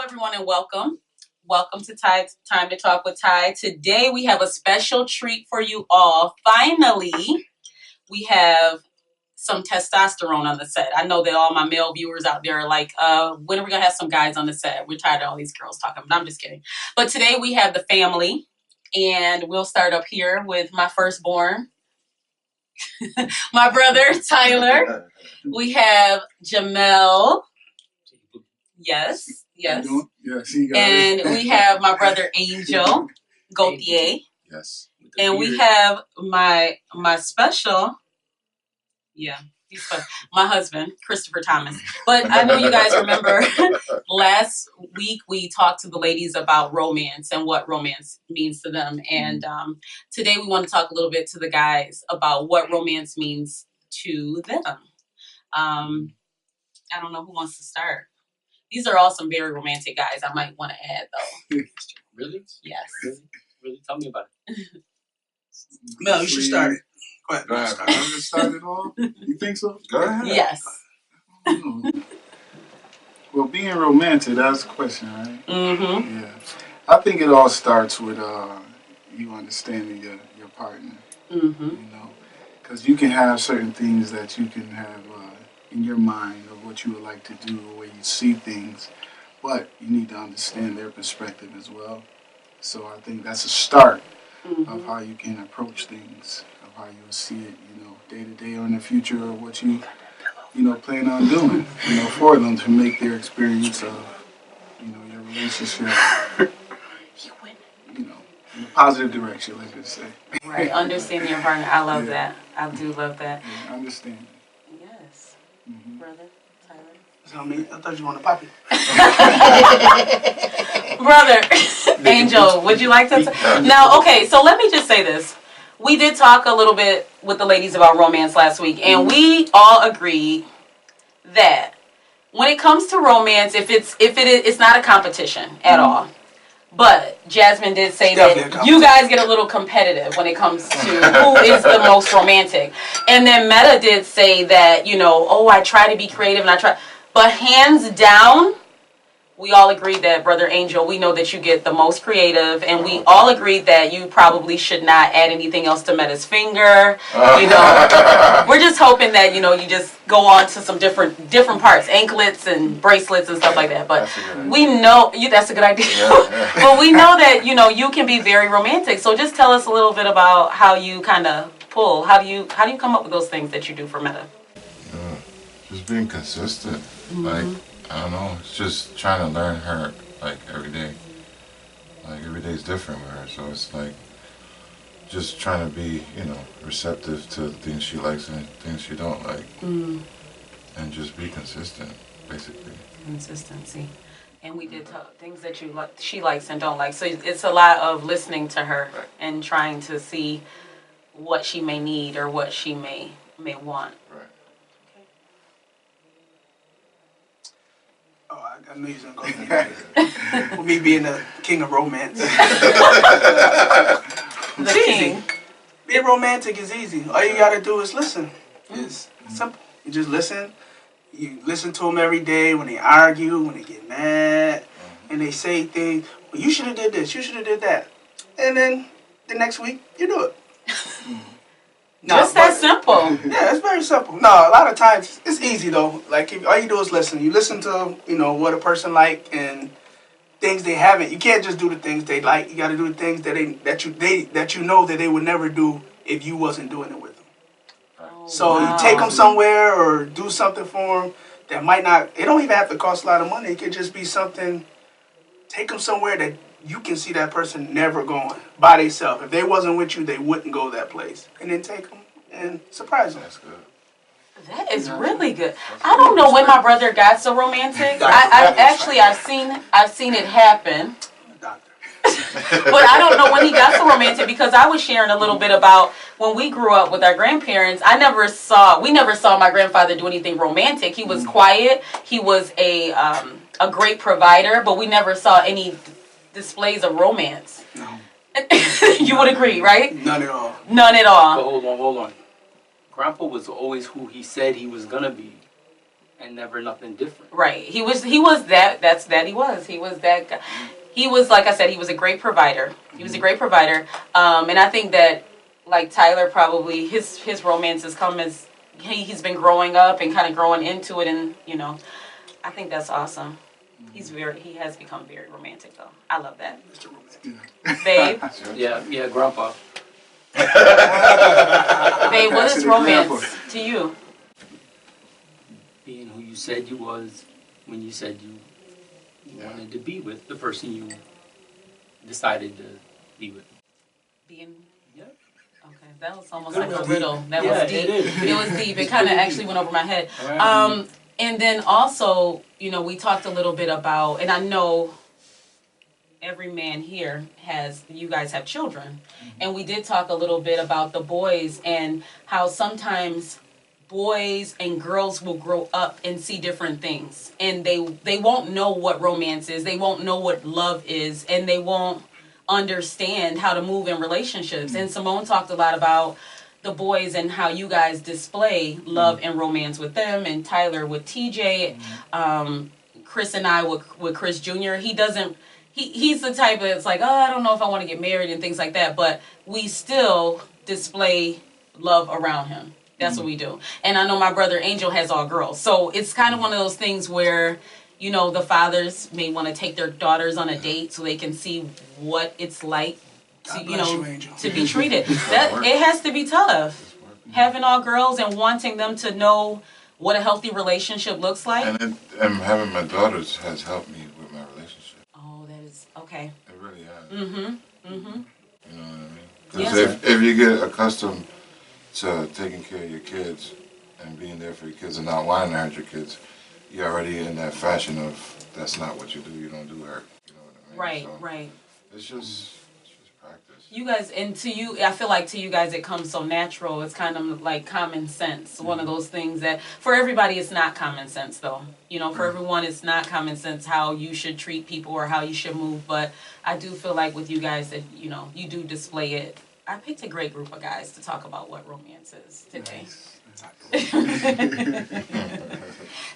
everyone, and welcome. Welcome to Time to Talk with Ty. Today we have a special treat for you all. Finally, we have some testosterone on the set. I know that all my male viewers out there are like, when are we going to have some guys on the set? We're tired of all these girls talking, but I'm just kidding. But today we have the family, and we'll start up here with my firstborn, my brother, Tyler. We have Jamel. Yes. Yes, you got And it. we have my brother Angel Gauthier. Yes. And we have my special, he's special, my husband, Christopher Thomas. But I know you guys remember last week we talked to the ladies about romance and what romance means to them. And today we want to talk a little bit to the guys about what romance means to them. I don't know who wants to start. These are all some very romantic guys. I might want to add, though. Really? Yes. Really? Tell me about it. Mel, you should start it. Go ahead. Go ahead. I'm going to start it off. You think so? Go ahead. Yes. Well, being romantic, that's the question, right? Mm-hmm. Yeah. I think it all starts with you understanding your partner. Mm-hmm. You know, because you can have certain things that you can have in your mind of what you would like to do, the way you see things, but you need to understand their perspective as well. So I think that's a start of how you can approach things, of how you will see it, day to day or in the future, or what you plan on doing, for them to make their experience of, your relationship, in a positive direction, let's just say. Right, understanding your partner. I love that. I do love that. Yeah, understand. Yes. Brother, Tyler. So me, I thought you wanted Poppy. Brother, Angel, would you like to? Now, okay, so let me just say this. We did talk a little bit with the ladies about romance last week, and we all agreed that when it comes to romance, it's not a competition at all. But Jasmine did say that you guys get a little competitive when it comes to who is the most romantic. And then Meta did say that, I try to be creative and I try. But hands down, we all agreed that, Brother Angel, we know that you get the most creative. And we all agreed that you probably should not add anything else to Meta's finger. We're just hoping that, you just go on to some different parts, anklets and bracelets and stuff like that. But we know that's a good idea. But we know that, you can be very romantic. So just tell us a little bit about how you kind of pull. How do you come up with those things that you do for Meta? Just being consistent. Like, I don't know, it's just trying to learn her, like, every day. Like, every day is different with her, so it's like just trying to be, receptive to the things she likes and things she don't like. And just be consistent, basically. Consistency. And we did talk things that she likes and don't like. So it's a lot of listening to her and trying to see what she may need or what she may want. Right. Oh, I knew you was going to go there. For me being the king of romance. The king. Being romantic is easy. All you got to do is listen. It's simple. You just listen. You listen to them every day when they argue, when they get mad, and they say things. Well, you should have did this. You should have did that. And then the next week, you do it. Just that simple. Yeah, it's very simple. No, a lot of times it's easy though. Like all you do is listen. You listen to what a person like and things they haven't. You can't just do the things they like. You got to do the things that you know that they would never do if you wasn't doing it with them. So you take them somewhere or do something for them that might not. It don't even have to cost a lot of money. It could just be something. Take them somewhere that you can see that person never going by themselves. If they wasn't with you, they wouldn't go that place. And then take them and surprise them. That's good. That is really good. I don't know when my brother got so romantic. I've seen it happen. But I don't know when he got so romantic because I was sharing a little bit about when we grew up with our grandparents. We never saw my grandfather do anything romantic. He was quiet. He was a great provider, but we never saw any displays of romance. No. You would agree, right? None at all. None at all. But hold on. Grandpa was always who he said he was gonna be, and and never nothing different. Right. He was that. He was that guy. He was, like I said, he was a great provider. He was a great provider. And I think that, like Tyler, probably his romance has come as he's been growing up and kind of growing into it, and I think that's awesome. He has become very romantic though. I love that. Mr. Romantic. Babe, Yeah, grandpa. babe, what is romance to you? Being who you said you was when you said you wanted to be with the person you decided to be with. Being Yeah. okay, that was almost That like was a deep. riddle. That Yeah, was deep. it is. It was deep. It kind of actually went over my head. Alright. And then also, we talked a little bit about, and I know every man here you guys have children, and we did talk a little bit about the boys and how sometimes boys and girls will grow up and see different things, and they won't know what romance is, they won't know what love is, and they won't understand how to move in relationships. And Simone talked a lot about the boys and how you guys display love and romance with them, and Tyler with TJ, Chris and I with Chris Jr. He's the type that's like, I don't know if I want to get married and things like that, but we still display love around him. That's what we do. And I know my brother Angel has all girls, so it's kind of one of those things where the fathers may want to take their daughters on a date so they can see what it's like to, God bless you, Angel. to be treated. That it has to be tough. Having all girls and wanting them to know what a healthy relationship looks like. And having my daughters has helped me with my relationship. Oh, that is okay. It really has. Mm-hmm. You know what I mean? Yes. Because if you get accustomed to taking care of your kids and being there for your kids and not wanting to hurt your kids, you're already in that fashion of that's not what you do. You don't do hurt. You know what I mean? Right, So right. It's just practice. You guys, and to you, I feel like to you guys it comes so natural. It's kind of like common sense. One of those things that for everybody it's not common sense though. For everyone it's not common sense how you should treat people or how you should move. But I do feel like with you guys that you do display it. I picked a great group of guys to talk about what romance is today.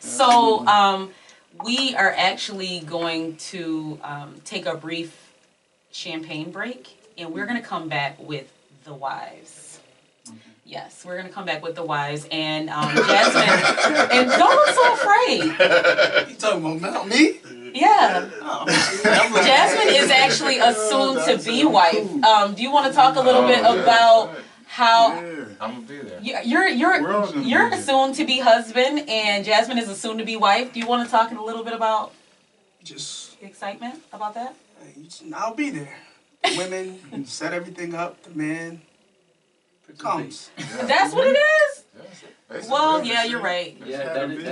So we are actually going to take a brief champagne break, and we're going to come back with the wives. Yes, we're going to come back with the wives, and Jasmine, and don't look so afraid. You talking about me? Yeah. Jasmine is actually a soon-to-be wife. Do you want to talk a little bit about how I'm gonna be there. you're a soon-to-be husband, and Jasmine is a soon-to-be wife? Do you want to talk a little bit about Just, excitement about that? I'll be there. The women set everything up. The man comes. That's what it is. Basically, Well, yeah, you're right. Yeah, that is.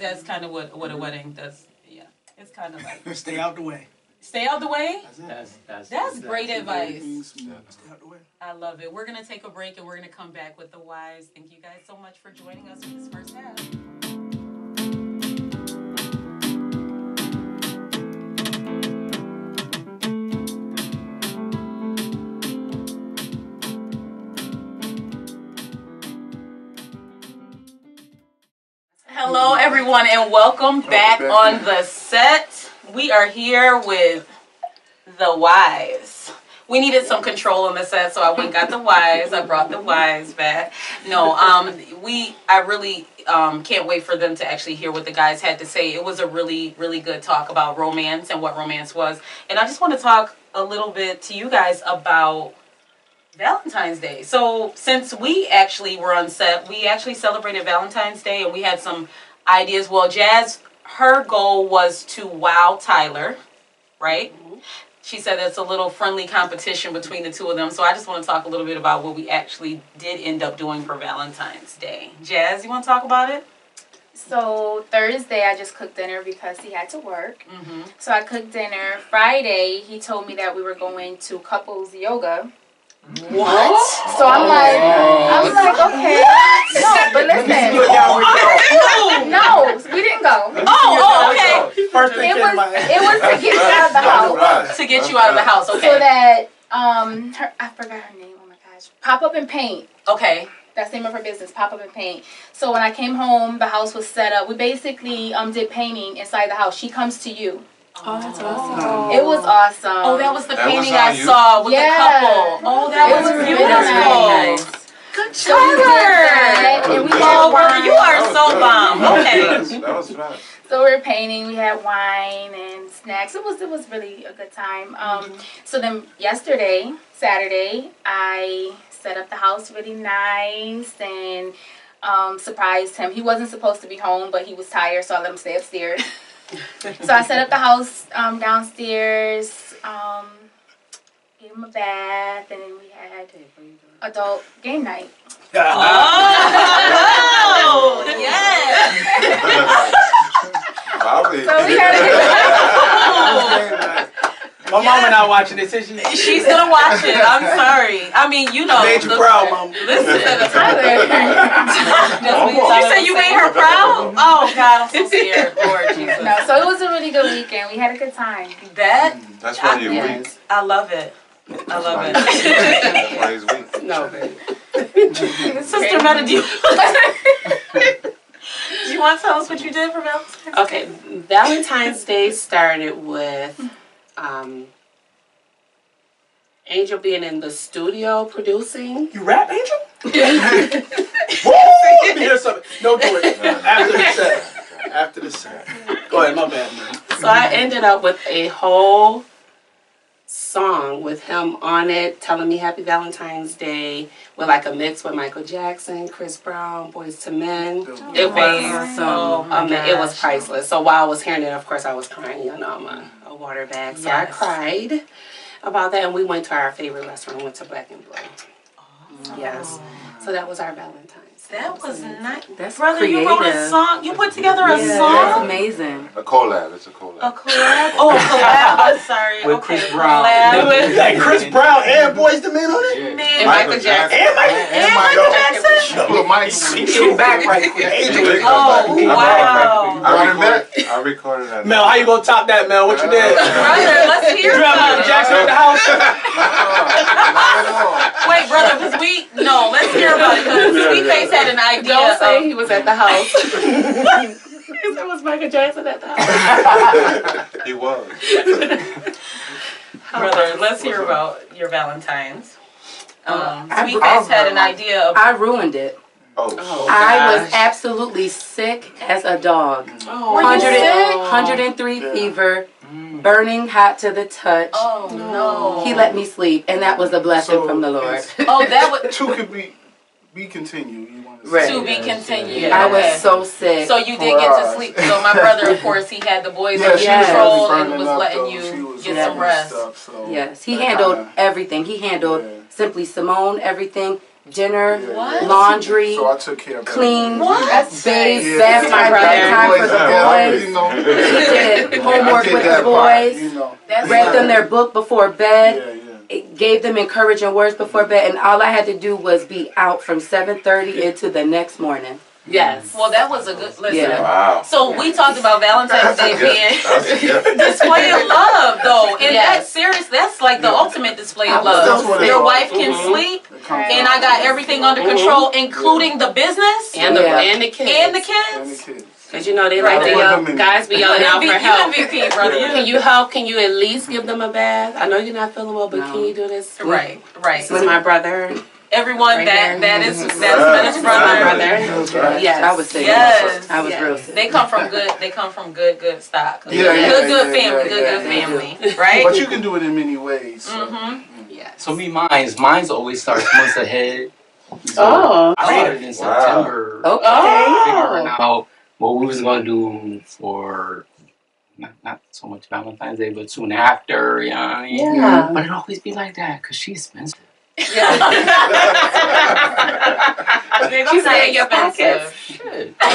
That's kind of what a wedding does. Yeah, it's kind of like Stay out the way. stay out the way. That's Great advice. Stay out the way. I love it. We're gonna take a break and we're gonna come back with the wives. Thank you guys so much for joining us for this first half. Hello, everyone, and welcome back on the set. We are here with the wives. We needed some control on the set, so I went and got the wives. I brought the wives back. No, I really can't wait for them to actually hear what the guys had to say. It was a really, really good talk about romance and what romance was. And I just want to talk a little bit to you guys about Valentine's Day. So since we actually were on set, we actually celebrated Valentine's Day, and we had some ideas. Well, Jazz, her goal was to wow Tyler, right? She said it's a little friendly competition between the two of them. So I just want to talk a little bit about what we actually did end up doing for Valentine's Day. Jazz, you want to talk about it? So Thursday, I just cooked dinner because he had to work. Mm-hmm. So I cooked dinner. Friday, he told me that we were going to couples yoga. What? So I'm like, okay. No, but listen. No, we didn't go. Oh, okay. First thing It came to my head. was to get me out of the house. To get you out of the house, okay. So that, I forgot her name, oh my gosh. Pop Up and Paint. Okay. That's the name of her business, Pop Up and Paint. So when I came home, the house was set up. We basically did painting inside the house. She comes to you. Oh, that's awesome. It was awesome. Oh, that was the That was painting on I you? saw with Yeah. the couple. Oh, that It was was really beautiful. nice. Good So we did that, job. and we Oh, had brother, you wine. are That was so good. bomb. That was Okay. fast. That was fast. So we were painting. We had wine and snacks. It was really a good time. So then yesterday, Saturday, I set up the house really nice and surprised him. He wasn't supposed to be home, but he was tired, so I let him stay upstairs. So I set up the house downstairs, gave him a bath, and then we had adult game night. Oh, yes. Bobby. So we had My mama not watching this, is she? She's gonna watch it. I'm sorry. I mean, you know. Made you proud, mama. Listen. Tyler. You said you made her proud? Oh, God, I'm so scared. Lord Jesus. No, so it was a really good weekend. We had a good time. That, That's why you're Yes. weak. I love it. I love it. That's why he's weak. No, baby. Sister Meta, do you want to tell us what you did for Valentine's Day? Okay, Valentine's Day started with Angel being in the studio producing. You rap, Angel? Woo! Let me hear something. Don't do it. After the set. After the set. Go ahead, my bad, man. So I ended up with a whole song with him on it, telling me Happy Valentine's Day, with like a mix with Michael Jackson, Chris Brown, Boys to Men. It was Oh, my it was gosh. priceless. So while I was hearing it, of course, I was crying. You know, I'm a water bag, so I Yes. cried about that, and we went to our favorite restaurant. Went to Black and Blue. Yes. So that was our Valentine's. That was nice. That's Brother, you wrote a creative. song. You put together a That's song? amazing. A collab. It's a collab. A collab? Oh, a collab. I'm sorry. With Okay, Chris Brown. collab. Like Chris Brown and Boys the Men on it? Yeah. Man, And Michael Jackson. And Michael And Michael Jackson? Look, Mike. Get back right quick. Angel. Oh, wow. I recorded that. Mel, how you gonna top that, Mel? What you did? Brother, let's hear You have Michael about Jackson it. in the house? Wait, brother, because let's hear about it. Because Sweetface had an idea. Don't say of- he was at the house. It was Michael Jackson at the house. He was. Brother, let's hear about your Valentine's. I- Sweetface had an idea of. I ruined it. Oh. I was gosh. absolutely sick as a dog. Oh, Were you sick? 103 fever, burning hot to the touch. Oh, no. He let me sleep, and that was a blessing from the Lord. Oh, that would. Two could be continued. You want to Right. To be continued. I was Okay. so sick. So you did get to sleep. So my brother, of course, he had the boys under she was control really and was burning up, letting though. you She was get doing some rest. stuff, so Yes, he that handled kinda- everything. He handled Yeah. Simply Simone, everything, dinner, Yeah. What? laundry, So I took care of clean, What? That's bathe, nice. bath my time, brother. bedtime for the boys. You know, He did homework I did with that the part, boys, you know. That's read them their book before bed. Yeah, yeah. It gave them encouraging words before bed, and all I had to do was be out from 7:30 into the next morning. Yes. Well, that was a good listen. Yeah. Wow. So we talked about Valentine's Day being That's a gift. display of love, though, and Yes. that's serious. That's like the ultimate display of That's love. what it Your is. wife can sleep, It comes and down I got to everything under control, including the business And the Yeah. and the kids. and the and the kids. kids. Because you know they Right. like to Put yell, them in- guys be yelling out for You help. MVP, brother. Can you help? Can you at least give them a bath? I know you're not feeling well, but No. can you do this? Right, right. This is my brother. Everyone, Right that's there. Mena's My brother. brother. Yes. I was sick. Yes. I was Yes. real sick. They come from good. They come from good stock. Yeah, good yeah, family. yeah, Good yeah, family. But Right. you can do it in many ways. So. Mm-hmm. Yes. So mine's always starts months ahead. Oh. I started in Wow. September. Okay. Figuring out what we was gonna do for not so much Valentine's Day, but soon after. You know what I mean? Yeah. But it always be like that because she's expensive. They She's say in your expensive. Shit. What?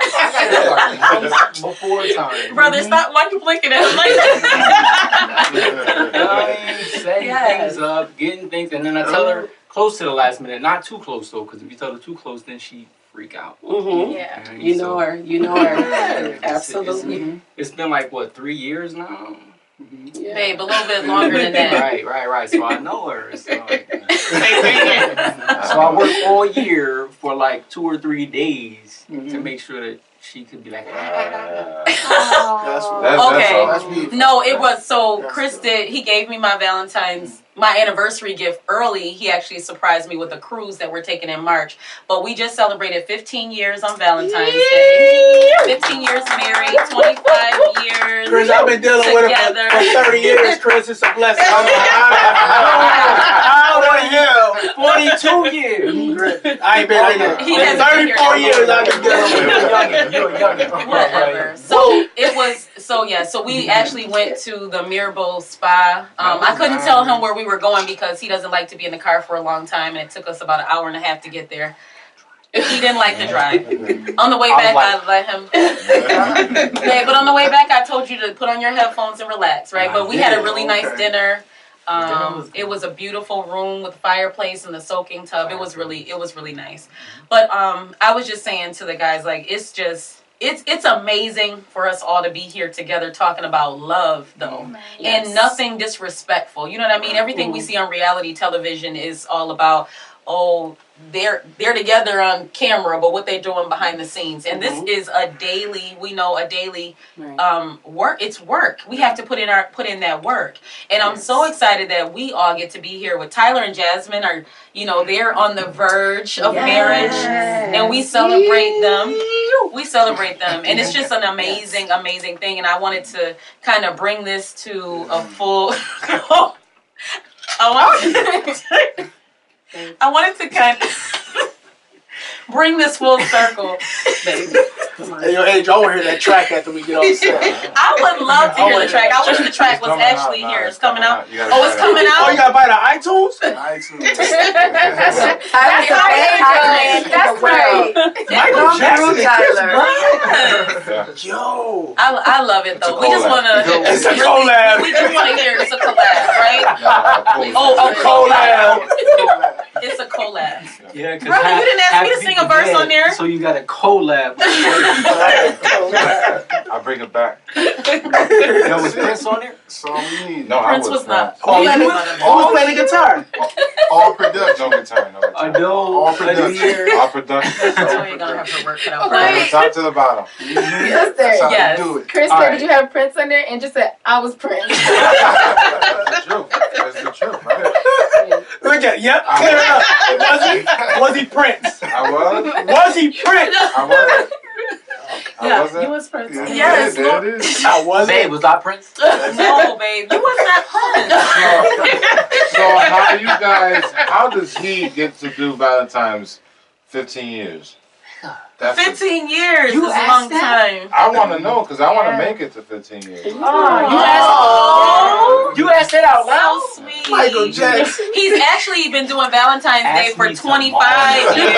I got months before time. Brother, stop. Why you blinking at him like that? You know what I mean? Setting Yes. things up, getting things, and then I tell her close to the last minute, not too close though, because if you tell her too close, then she freak out. Mm-hmm. Yeah. Right? You So, know her. You know her. it's- Absolutely. It's been like what 3 years now. Babe, a little bit longer than that. Right. So I know her. So, so I worked all year for like 2 or 3 days to make sure that she could be like, No, it was, so Chris he gave me my my anniversary gift early. He actually surprised me with a cruise that we're taking in March. But we just celebrated 15 years on Valentine's Day. 15 years married, 25 years Chris, I've been dealing with him for 30 years, Chris. It's a blessing. How the hell? 42 years. I ain't been here. He has 34 years I've been dealing with him. You're a youngin'. Whatever. So it was, so we actually went to the Mirbeau Spa. I couldn't tell him where we were going because he doesn't like to be in the car for a long time, and it took us about an hour and a half to get there. He didn't like the drive. On the way back, I let him. Yeah, but on the way back, I told you to put on your headphones and relax, right? But we had a really nice dinner. It was a beautiful room with a fireplace and a soaking tub. It was really nice. But I was just saying to the guys, like, it's amazing for us all to be here together talking about love, though, and nothing disrespectful. You know what I mean? Everything we see on reality television is all about, oh, they're together on camera, but what they're doing behind the scenes. And this is a daily work. It's work. We have to put in that work. And I'm so excited that we all get to be here with Tyler and Jasmine are, they're on the verge of marriage, and we celebrate them. And it's just an amazing, amazing thing. And I wanted to kind of bring this to a full I wanted to kind of bring this full circle. Hey, yo, Angel, I want to hear that track after we get off set. I would love to hear the track. I wish the track was actually here. It's coming out. Oh, it's coming out? Oh, you got to buy the iTunes? That's right. Michael Jackson, Tyler. Yo. I love it, though. We just want to... It's a collab. We just want to hear it's a collab, right? A collab. It's a collab. Yeah, because Brother, you didn't ask me to sing a verse on there. So you got a collab. I'll bring it back. Yo, was Prince on there? So we need. No, Prince was not. Who was playing the guitar? All production. No guitar. All production. All production. So you're going to have to work it out. From the top to the bottom. Yes, sir. That's how Yes. you do it. Chris said, did you have Prince on there? And just said, I was Prince. That's the truth. That's the truth, right? Look at, yep, clear it up. Was he Prince? I was. Was he Prince? I was. I Yeah, wasn't. you was Prince. Yeah, Yes, there Lord. it is. I wasn't. Babe, was I Prince? No, babe. You was not Prince. So how does he get to do Valentine's 15 years? That's 15 years You is a asked long that? time. I want to know because I want to make it to 15 years. You asked that out loud? So sweet. Michael Jackson. He's actually been doing Valentine's Day Ask for me 25 years.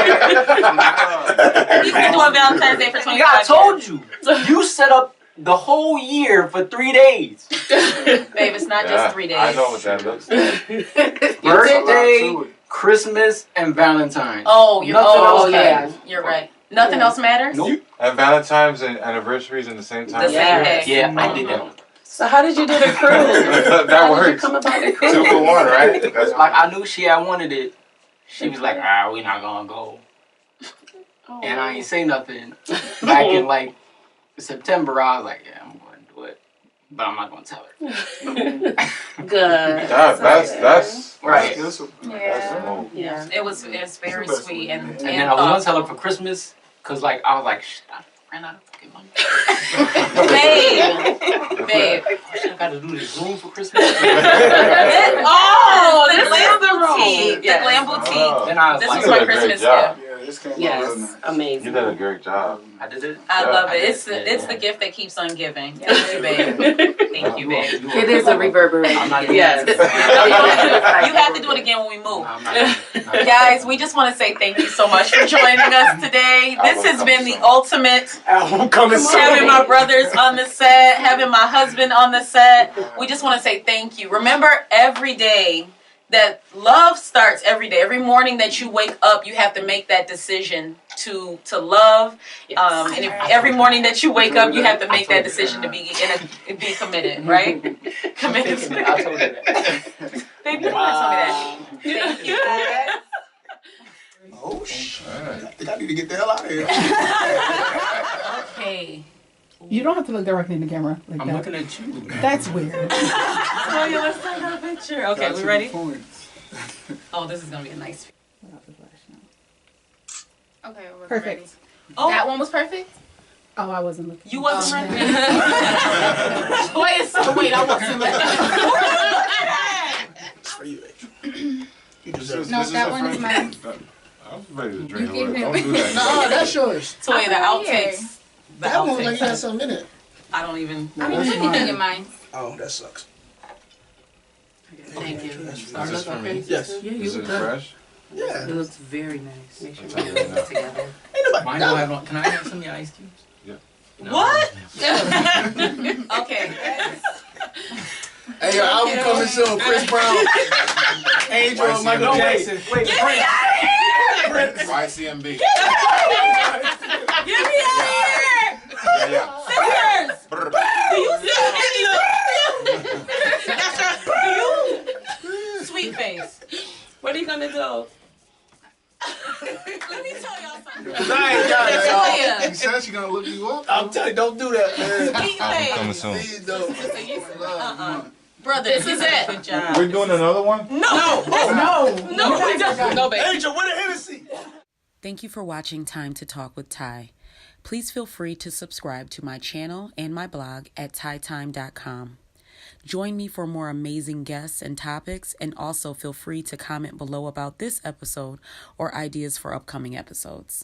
He's been doing Valentine's Day for 25 Yeah, I years. told you. You set up the whole year for 3 days. Babe, it's not just 3 days. I know what that looks like. Birthday, Christmas, and Valentine's. Oh, you're Nothing else okay. matters. You're right. Nothing else matters? Nope. And Valentine's and anniversaries in the same time? The same day. Yeah, I did that. So how did you do the cruise? That How did you works. come about the 2 cruise? for 1, right? That's Like, I knew she had wanted it. She was like, we're not gonna go. And I ain't say nothing. Back in like September, I was like, yeah, I'm going to do it. But I'm not gonna tell her. Good. That's Right. That's Yeah. Yeah. It's very sweet and And then I was gonna tell her for Christmas, cause like I was like, shit, I ran out of fucking money. Babe. I got to do this room for Christmas. The Glam Boutique. The Glam Boutique. Then I was This like, was my Christmas gift. Yeah, this came out real Yes, nice. You amazing. did a great job. I did it. I love it. Yeah. It's the gift that keeps on giving. Thank you, babe. Thank you, babe. It is a reverberation. I'm not even- Yes. You have to do it again when we move. I'm not Guys, we just want to say thank you so much for joining us today. This has been the ultimate Album coming soon. having my brothers on the set, having my husband on the set. We just want to say thank you. Remember, every day that love starts every day. Every morning that you wake up, you have to make that decision to love. And every morning that you wake up, you have to make that decision to be committed, right? Committed. I told you that. Baby, you don't want to tell me that. Thank you. Oh shit! I think I need to get the hell out of here. Okay. You don't have to look directly in the camera like I'm that. looking at you. That's weird. Oh, yeah, let's take a picture. Okay, we ready? Points. Oh, this is gonna be a nice. Okay, we're Perfect. ready. Oh, That one was perfect? Oh, I wasn't looking. you wasn't ready. Wait, I wasn't It's for you, Angel. You deserve it. No, that one is mine. I was ready to drink You it. gave Don't him- do that. Nah, that's yours. Toy, the outtakes. The That one was like you had outtakes. something in it. I don't even. I mean, you can get mine. Oh, that sucks. Thank you. That's Is this for me? Yes. Yeah, you Is look it good. fresh? Yeah. It looks very nice. Make sure It's we okay put it now. together. Ain't nobody. Mine don't have. Can I have some of your ice cubes? Yeah. No. What? Okay. Hey, your album coming soon. Chris Brown, Angel, YCMB. Michael Jackson. Wait, Prince. YCMB. Get me out of here! Yeah. Sisters! Brr. Do you sweet face? What are you gonna do? Let me tell y'all something. I ain't got it, y'all. Toya, She said she's gonna look you up. I'm telling you, don't do that, man. sweet Album coming face. soon. Please don't. Brother, this is it. Good job. We're doing another one? No, No. we don't. No, baby. Angel, where the Hennessy? Thank you for watching Time to Talk with Ty. Please feel free to subscribe to my channel and my blog at tytime.com. Join me for more amazing guests and topics, and also feel free to comment below about this episode or ideas for upcoming episodes.